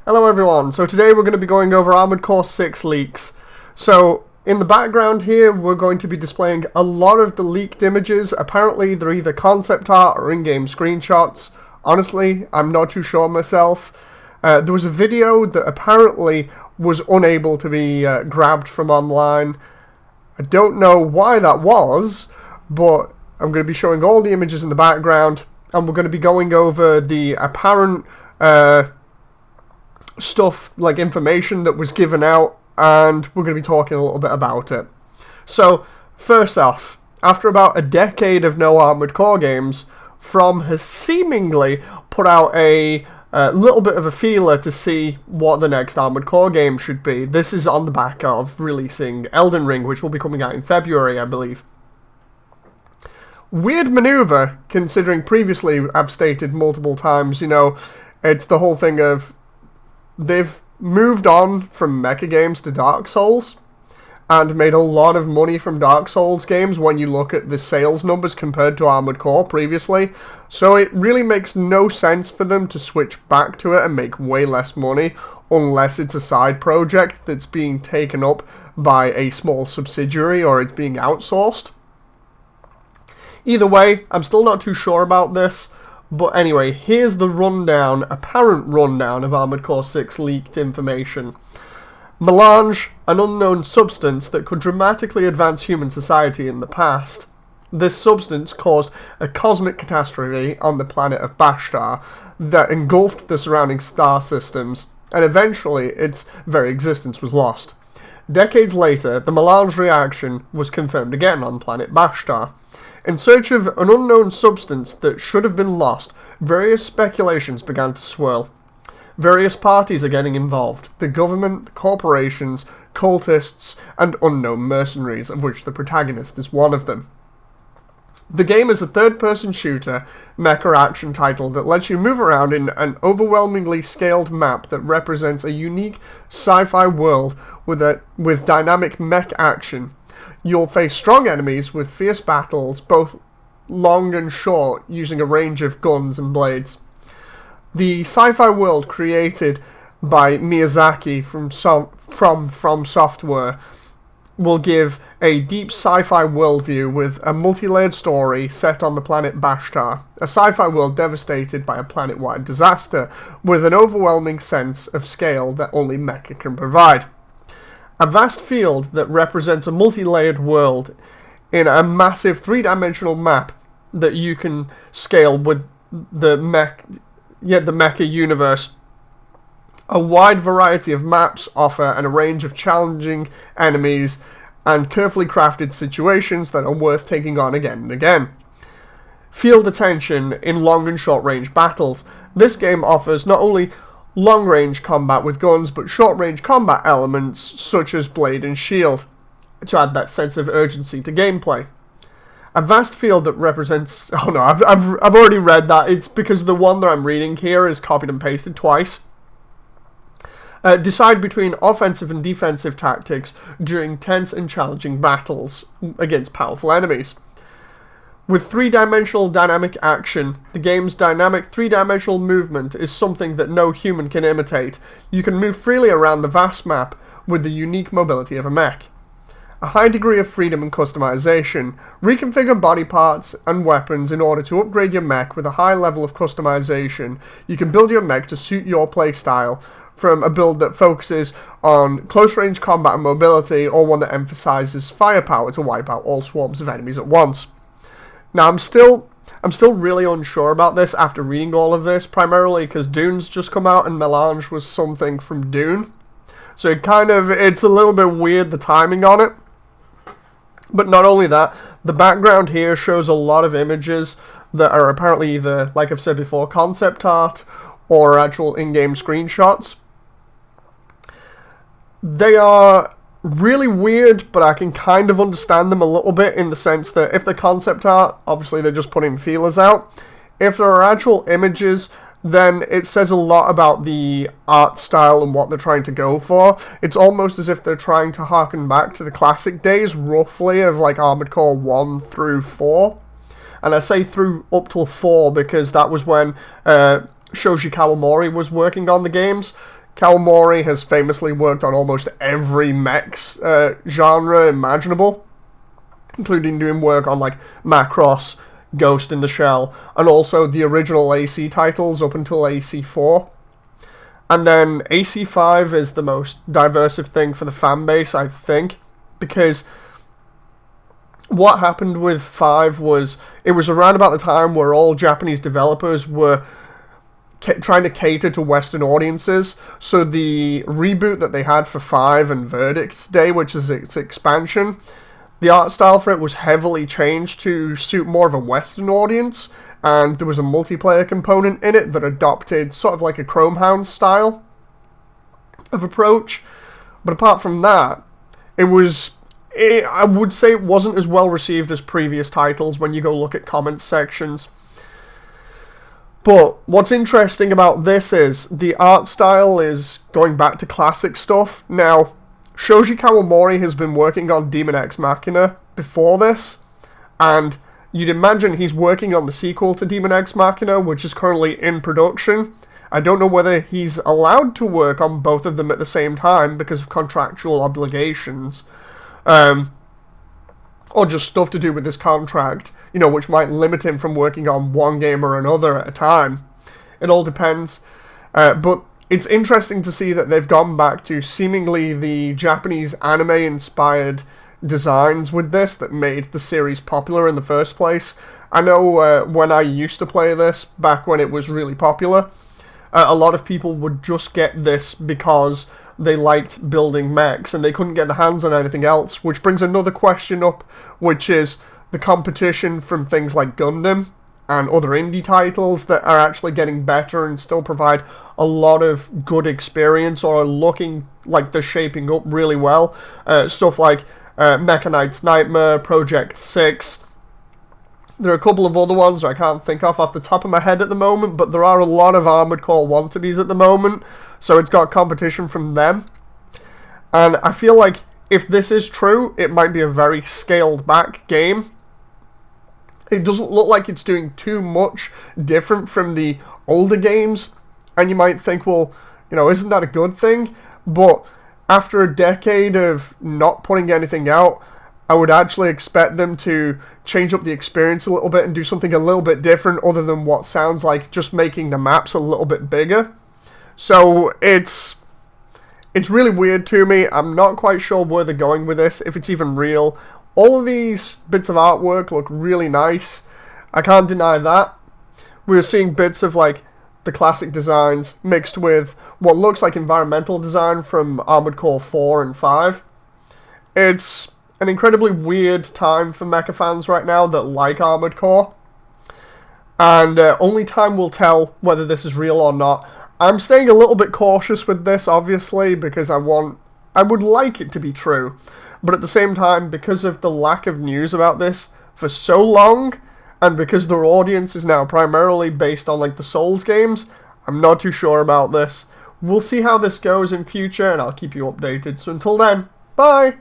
Hello everyone, so today we're going to be going over Armored Core 6 leaks. So, in the background here, we're going to be displaying a lot of the leaked images. Apparently they're either concept art or in-game screenshots. Honestly, I'm not too sure myself. There was a video that apparently was unable to be grabbed from online. I don't know why that was, but I'm going to be showing all the images in the background, and we're going to be going over the apparent stuff, like information that was given out, and we're going to be talking a little bit about it. So, first off, after about a decade of no Armored Core games, From has seemingly put out a little bit of a feeler to see what the next Armored Core game should be. This is on the back of releasing Elden Ring, which will be coming out in February, I believe. Weird maneuver, considering previously I've stated multiple times, it's the whole thing of they've moved on from mecha games to Dark Souls and made a lot of money from Dark Souls games when you look at the sales numbers compared to Armored Core previously. So it really makes no sense for them to switch back to it and make way less money unless it's a side project that's being taken up by a small subsidiary or it's being outsourced. Either way, I'm still not too sure about this. But anyway, here's the apparent rundown of Armored Core 6 leaked information. Melange, an unknown substance that could dramatically advance human society in the past. This substance caused a cosmic catastrophe on the planet of Bashtar that engulfed the surrounding star systems, and eventually its very existence was lost. Decades later, the Melange reaction was confirmed again on planet Bashtar. In search of an unknown substance that should have been lost, various speculations began to swirl. Various parties are getting involved: the government, corporations, cultists, and unknown mercenaries, of which the protagonist is one of them. The game is a third-person shooter, mecha action title that lets you move around in an overwhelmingly scaled map that represents a unique sci-fi world with dynamic mech action. You'll face strong enemies with fierce battles, both long and short, using a range of guns and blades. The sci-fi world created by Miyazaki from Software will give a deep sci-fi worldview with a multi-layered story set on the planet Bashtar, a sci-fi world devastated by a planet-wide disaster, with an overwhelming sense of scale that only mecha can provide. A vast field that represents a multi-layered world in a massive three-dimensional map that you can scale with the mecha universe. A wide variety of maps offer and a range of challenging enemies and carefully crafted situations that are worth taking on again and again. Field attention in long and short range battles. This game offers not only long-range combat with guns, but short-range combat elements such as blade and shield, to add that sense of urgency to gameplay. A vast field that represents... Oh no, I've already read that. It's because the one that I'm reading here is copied and pasted twice. Decide between offensive and defensive tactics during tense and challenging battles against powerful enemies. With three-dimensional dynamic action, the game's dynamic three-dimensional movement is something that no human can imitate. You can move freely around the vast map with the unique mobility of a mech. A high degree of freedom and customization. Reconfigure body parts and weapons in order to upgrade your mech with a high level of customization. You can build your mech to suit your playstyle, from a build that focuses on close-range combat and mobility, or one that emphasizes firepower to wipe out all swarms of enemies at once. Now, I'm still really unsure about this after reading all of this, primarily because Dune's just come out and Melange was something from Dune. So it's a little bit weird, the timing on it. But not only that, the background here shows a lot of images that are apparently either, like I've said before, concept art or actual in-game screenshots. They are really weird, but I can kind of understand them a little bit in the sense that if they're concept art, obviously they're just putting feelers out. If there are actual images, then it says a lot about the art style and what they're trying to go for. It's almost as if they're trying to harken back to the classic days, roughly, of like Armored Core 1 through 4. And I say through up till 4 because that was when Shoji Kawamori was working on the games. Kawamori has famously worked on almost every mechs genre imaginable, including doing work on like Macross, Ghost in the Shell, and also the original AC titles up until AC4. And then AC5 is the most diversive thing for the fan base, I think, because what happened with 5 was it was around about the time where all Japanese developers were trying to cater to Western audiences. So the reboot that they had for 5 and Verdict Day, which is its expansion, the art style for it was heavily changed to suit more of a Western audience, and there was a multiplayer component in it that adopted sort of like a Chromehound style of approach. But apart from that, I would say it wasn't as well received as previous titles when you go look at comments sections. But what's interesting about this is the art style is going back to classic stuff. Now, Shoji Kawamori has been working on Demon X Machina before this, and you'd imagine he's working on the sequel to Demon X Machina, which is currently in production. I don't know whether he's allowed to work on both of them at the same time because of contractual obligations, or just stuff to do with this contract, which might limit him from working on one game or another at a time. It all depends. But it's interesting to see that they've gone back to seemingly the Japanese anime-inspired designs with this that made the series popular in the first place. I know when I used to play this, back when it was really popular, a lot of people would just get this because they liked building mechs and they couldn't get their hands on anything else, which brings another question up, which is the competition from things like Gundam and other indie titles that are actually getting better and still provide a lot of good experience or are looking like they're shaping up really well. Stuff like Mecha Knight's Nightmare, Project 6. There are a couple of other ones I can't think of off the top of my head at the moment, but there are a lot of Armored Core wannabes at the moment, so it's got competition from them. And I feel like if this is true, it might be a very scaled back game. It doesn't look like it's doing too much different from the older games, and you might think, well, isn't that a good thing? But after a decade of not putting anything out, I would actually expect them to change up the experience a little bit and do something a little bit different other than what sounds like just making the maps a little bit bigger. So it's really weird to me. I'm not quite sure where they're going with this, if it's even real. All of these bits of artwork look really nice. I can't deny that. We're seeing bits of like the classic designs mixed with what looks like environmental design from Armored Core 4 and 5. It's an incredibly weird time for mecha fans right now that like Armored Core. And only time will tell whether this is real or not. I'm staying a little bit cautious with this, obviously, because I would like it to be true. But at the same time, because of the lack of news about this for so long, and because their audience is now primarily based on like the Souls games, I'm not too sure about this. We'll see how this goes in future, and I'll keep you updated. So until then, bye!